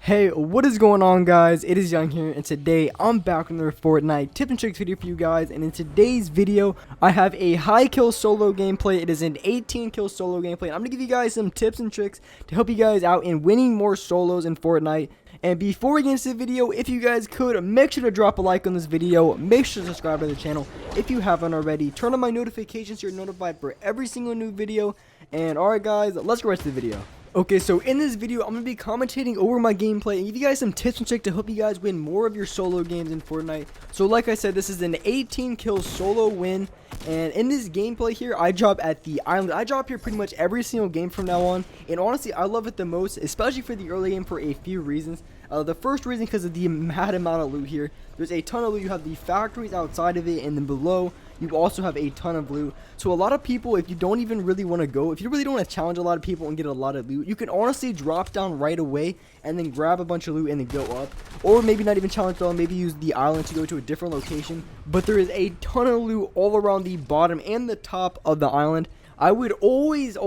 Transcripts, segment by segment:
Hey, what is going on, guys? It is Young here, and today I'm back with another Fortnite tip and tricks video for you guys. And in today's video, I have a high kill solo gameplay. It is an 18 kill solo gameplay. I'm gonna give you guys some tips and tricks to help you guys out in winning more solos in Fortnite. And before we get into the video, if you guys could, make sure to drop a like on this video. Make sure to subscribe to the channel if you haven't already. Turn on my notifications so you're notified for every single new video. And alright guys, let's go right to the video. Okay, so in this video, I'm going to be commentating over my gameplay and give you guys some tips and tricks to help you guys win more of your solo games in Fortnite. So like I said, this is an 18 kill solo win, and in this gameplay here, I drop at the island. I drop here pretty much every single game from now on, and honestly, I love it the most, especially for the early game for a few reasons. The first reason because of the mad amount of loot here. There's a ton of loot. You have the factories outside of it, and then below you also have a ton of loot. So a lot of people, if you don't even really want to go, if you really don't want to challenge a lot of people and get a lot of loot, you can honestly drop down right away and then grab a bunch of loot and then go up. Or maybe not even challenge them, maybe use the island to go to a different location. But there is a ton of loot all around the bottom and the top of the island. I would always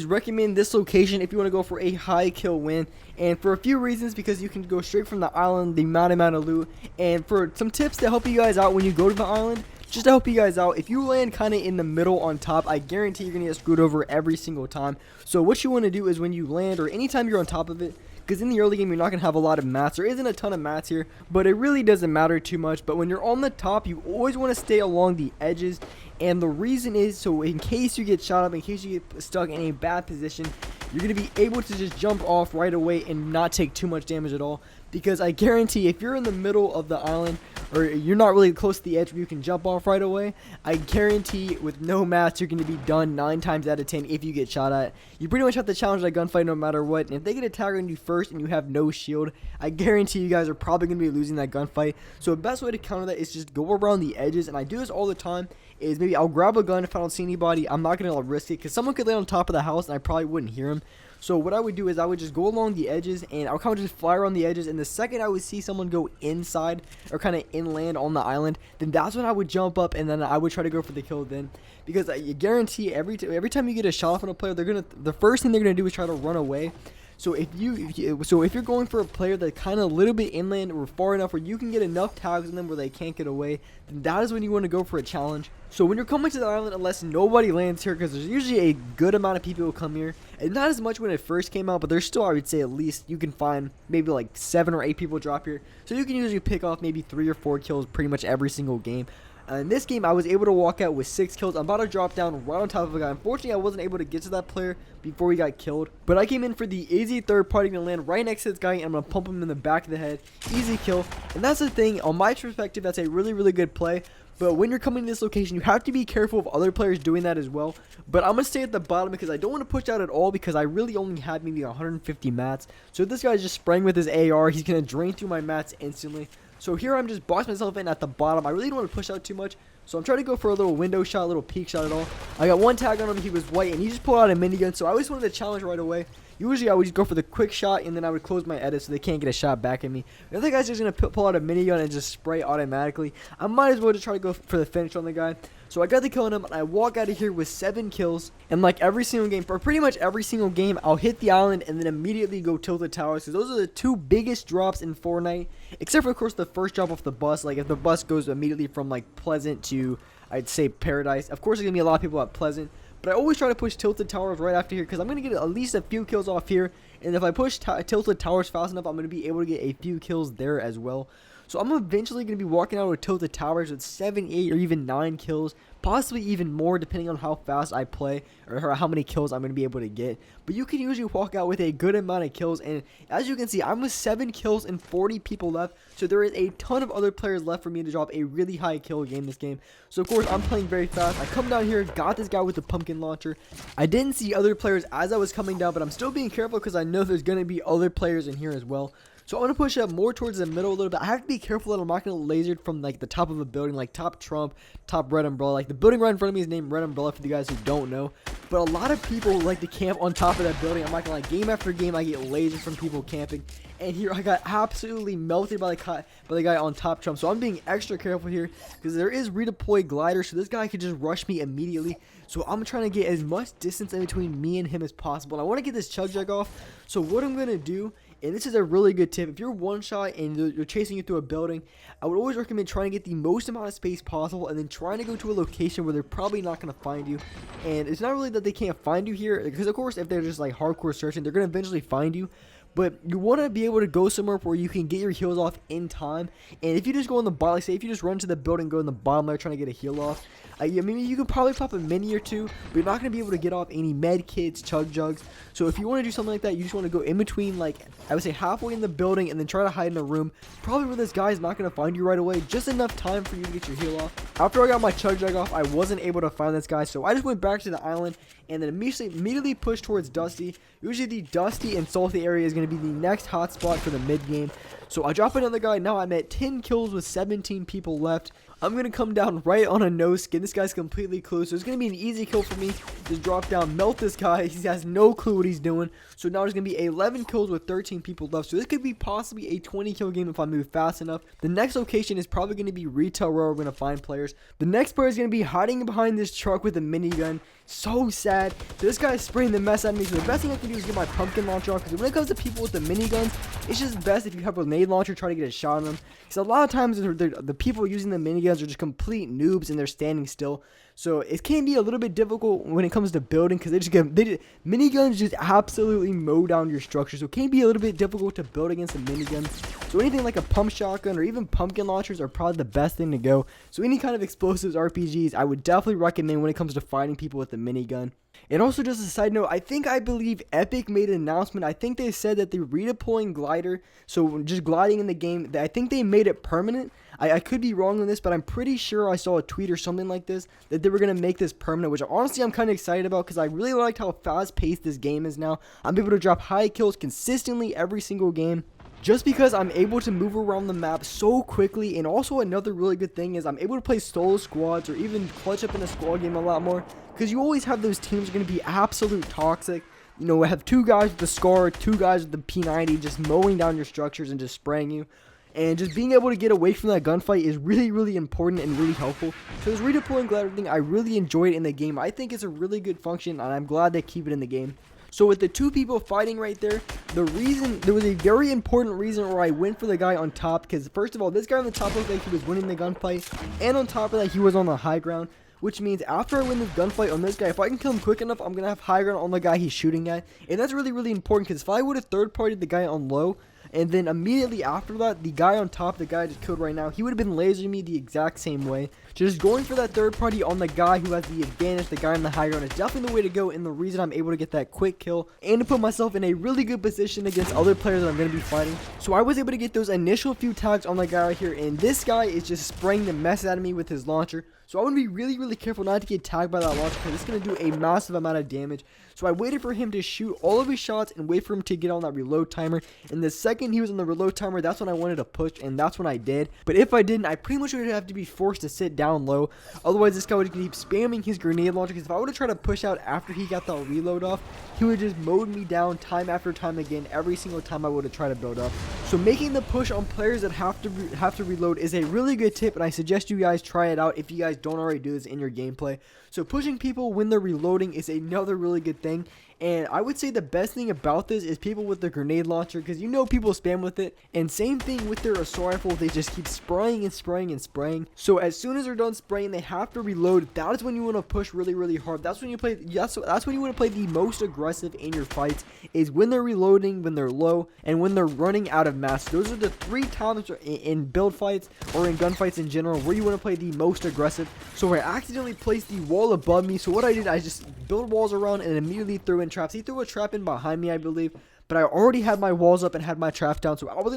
recommend this location if you want to go for a high kill win, and for a few reasons, because you can go straight from the island, the amount of loot, and for some tips to help you guys out when you go to the island. Just to help you guys out, if you land kind of in the middle on top, I guarantee you're going to get screwed over every single time. So what you want to do is when you land, or anytime you're on top of it, because in the early game you're not going to have a lot of mats. There isn't a ton of mats here, but it really doesn't matter too much. But when you're on the top, you always want to stay along the edges. And the reason is, so in case you get shot up, in case you get stuck in a bad position, you're going to be able to just jump off right away and not take too much damage at all. Because I guarantee if you're in the middle of the island, or you're not really close to the edge where you can jump off right away, I guarantee with no mats you're going to be done 9 times out of 10 if you get shot at. You pretty much have to challenge that gunfight no matter what, and if they get a tag on you first and you have no shield, I guarantee you guys are probably going to be losing that gunfight. So the best way to counter that is just go around the edges, and I do this all the time, is maybe I'll grab a gun if I don't see anybody. I'm not going to risk it because someone could land on top of the house and I probably wouldn't hear him. So what I would do is I would just go along the edges, and I'll kind of just fly around the edges, and the second I would see someone go inside or kind of inland on the island, then that's when I would jump up and then I would try to go for the kill then. Because I guarantee every time you get a shot off on a player, the first thing they're gonna do is try to run away. So if you're going for a player that's kind of a little bit inland or far enough where you can get enough tags on them where they can't get away, then that is when you want to go for a challenge. So when you're coming to the island, unless nobody lands here, because there's usually a good amount of people who come here, and not as much when it first came out, but there's still, I would say, at least you can find maybe like 7 or 8 people drop here. So you can usually pick off maybe 3 or 4 kills pretty much every single game. In this game, I was able to walk out with 6 kills. I'm about to drop down right on top of a guy. Unfortunately, I wasn't able to get to that player before he got killed. But I came in for the easy third party to land right next to this guy, and I'm going to pump him in the back of the head. Easy kill. And that's the thing. On my perspective, that's a really good play. But when you're coming to this location, you have to be careful of other players doing that as well. But I'm going to stay at the bottom because I don't want to push out at all, because I really only had maybe 150 mats. So if this guy's just spraying with his AR, he's going to drain through my mats instantly. So here I'm just boxing myself in at the bottom. I really don't want to push out too much. So I'm trying to go for a little window shot, a little peek shot at all. I got one tag on him. He was white, and he just pulled out a minigun. So I always wanted to challenge right away. Usually I would just go for the quick shot, and then I would close my edit so they can't get a shot back at me. If the guy's just going to pull out a minigun and just spray automatically, I might as well just try to go for the finish on the guy. So I got the kill on him, and I walk out of here with 7 kills. And like every single game, for pretty much every single game, I'll hit the island and then immediately go tilted towers, because those are the 2 biggest drops in Fortnite. Except for, of course, the first drop off the bus. Like if the bus goes immediately from like Pleasant to, I'd say, Paradise. Of course, there's going to be a lot of people at Pleasant. But I always try to push tilted towers right after here, because I'm going to get at least a few kills off here. And if I push tilted towers fast enough, I'm going to be able to get a few kills there as well. So I'm eventually going to be walking out with tilted towers with 7, 8, or even 9 kills. Possibly even more depending on how fast I play or how many kills I'm going to be able to get. But you can usually walk out with a good amount of kills. And as you can see, I'm with 7 kills and 40 people left. So there is a ton of other players left for me to drop a really high kill game this game. So of course I'm playing very fast. I come down here, got this guy with the pumpkin launcher. I didn't see other players as I was coming down, but I'm still being careful because I know there's going to be other players in here as well. So I'm going to push up more towards the middle a little bit. I have to be careful that I'm not going to laser from like the top of a building, like top Trump, top Red Umbrella. Like the building right in front of me is named Red Umbrella for you guys who don't know. But a lot of people like to camp on top of that building. I'm not going to, like, game after game I get lasers from people camping. And here I got absolutely melted by the guy on top Trump. So I'm being extra careful here because there is redeploy glider. So this guy could just rush me immediately. So I'm trying to get as much distance in between me and him as possible. And I want to get this chug jug off. So what I'm going to do And this is a really good tip. If you're one shot and you're chasing you through a building, I would always recommend trying to get the most amount of space possible and then trying to go to a location where they're probably not going to find you. And it's not really that they can't find you here, because of course if they're just like hardcore searching, they're going to eventually find you. But you want to be able to go somewhere where you can get your heals off in time. And if you just go in the bottom, like say if you just run to the building, go in the bottom there trying to get a heal off, I mean, you can probably pop a mini or two, but you're not going to be able to get off any med kits, chug jugs. So if you want to do something like that, you just want to go in between, like I would say halfway in the building, and then try to hide in a room, probably where this guy is not going to find you right away, just enough time for you to get your heal off. After I got my chug jug off, I wasn't able to find this guy, so I just went back to the island and then immediately pushed towards Dusty. Usually the Dusty and Salty area is going to be the next hotspot for the mid game. So I drop another guy. Now I'm at 10 kills with 17 people left. I'm going to come down right on a no skin. This guy's completely clueless, so it's going to be an easy kill for me. Just drop down, melt this guy. He has no clue what he's doing. So now there's going to be 11 kills with 13 people left. So this could be possibly a 20 kill game if I move fast enough. The next location is probably going to be retail where we're going to find players. The next player is going to be hiding behind this truck with a minigun. So sad. So this guy is spraying the mess out of me. So the best thing I can do is get my pumpkin launcher off, because when it comes to people with the miniguns, it's just best if you have a grenade launcher, try to get a shot on them. Because a lot of times the people using the miniguns are just complete noobs and they're standing still. So it can be a little bit difficult when it comes to building, because miniguns just absolutely mow down your structure. So it can be a little bit difficult to build against the miniguns. So anything like a pump shotgun or even pumpkin launchers are probably the best thing to go. So any kind of explosives, RPGs, I would definitely recommend when it comes to fighting people with the minigun. And also, just a side note, I believe Epic made an announcement. I think they said that they're redeploying glider, so just gliding in the game, I think they made it permanent. I could be wrong on this, but I'm pretty sure I saw a tweet or something like this that they were going to make this permanent, which honestly I'm kind of excited about, because I really liked how fast-paced this game is now. I'm able to drop high kills consistently every single game, just because I'm able to move around the map so quickly. And also another really good thing is I'm able to play solo squads or even clutch up in a squad game a lot more, because you always have those teams are going to be absolute toxic. You know, have two guys with the SCAR, two guys with the P90 just mowing down your structures and just spraying you. And just being able to get away from that gunfight is really, really important and really helpful. So this redeploying glider thing, I really enjoyed it in the game. I think it's a really good function, and I'm glad they keep it in the game. So with the two people fighting right there, there was a very important reason where I went for the guy on top, because first of all, this guy on the top looked like he was winning the gunfight, and on top of that, he was on the high ground, which means after I win this gunfight on this guy, if I can kill him quick enough, I'm going to have high ground on the guy he's shooting at. And that's really, really important, because if I would have third-partied the guy on low, and then immediately after that, the guy on top, the guy I just killed right now, he would have been lasering me the exact same way. Just going for that third party on the guy who has the advantage, the guy on the high ground, is definitely the way to go, and the reason I'm able to get that quick kill and to put myself in a really good position against other players that I'm going to be fighting. So I was able to get those initial few tags on the guy right here, and this guy is just spraying the mess out of me with his launcher. So I want to be really, really careful not to get tagged by that launcher, because it's going to do a massive amount of damage. So I waited for him to shoot all of his shots and wait for him to get on that reload timer. And the second he was on the reload timer, that's when I wanted to push, and that's when I did. But if I didn't, I pretty much would have to be forced to sit down low. Otherwise, this guy would keep spamming his grenade launcher, because if I would have tried to push out after he got that reload off, he would just mowed me down time after time again every single time I would have tried to build up. So making the push on players that have to reload is a really good tip, and I suggest you guys try it out if you guys don't already do this in your gameplay. So pushing people when they're reloading is another really good thing. And I would say the best thing about this is people with the grenade launcher, because you know people spam with it. And same thing with their assault rifle, they just keep spraying and spraying and spraying. So as soon as they're done spraying, they have to reload. That is when you want to push really, really hard. That's when you play. That's when you want to play the most aggressive in your fights, is when they're reloading, when they're low, and when they're running out of mass. Those are the 3 times in build fights or in gunfights in general where you want to play the most aggressive. So I accidentally placed the wall above me. So what I did, I just built walls around and immediately threw in traps. He threw a trap in behind me, I believe, but I already had my walls up and had my traps down, so I was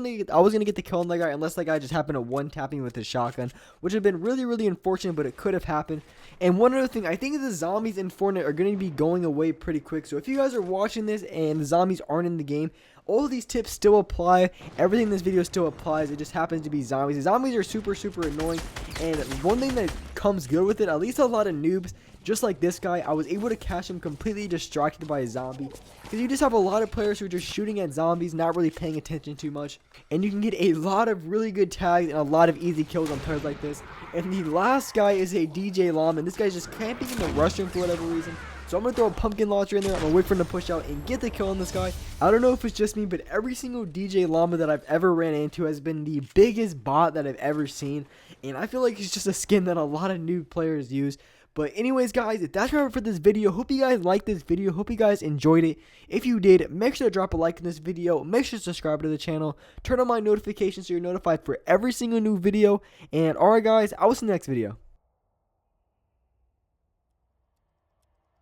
gonna get the kill on that guy unless that guy just happened to one-tap me with his shotgun, which would have been really, really unfortunate, but it could have happened. And one other thing, I think the zombies in Fortnite are going to be going away pretty quick, so if you guys are watching this and the zombies aren't in the game, all of these tips still apply. Everything in this video still applies. It just happens to be zombies. The zombies are super, super annoying, and one thing that comes good with it, at least a lot of noobs, just like this guy, I was able to catch him completely distracted by a zombie. Because you just have a lot of players who are just shooting at zombies, not really paying attention too much. And you can get a lot of really good tags and a lot of easy kills on players like this. And the last guy is a DJ Llama, and this guy's just camping in the restroom for whatever reason. So I'm going to throw a pumpkin launcher in there. I'm going to wait for him to push out and get the kill on this guy. I don't know if it's just me, but every single DJ llama that I've ever ran into has been the biggest bot that I've ever seen. And I feel like it's just a skin that a lot of new players use. But anyways, guys, that's all for this video. Hope you guys liked this video. Hope you guys enjoyed it. If you did, make sure to drop a like in this video. Make sure to subscribe to the channel. Turn on my notifications so you're notified for every single new video. And alright, guys, I will see you in the next video.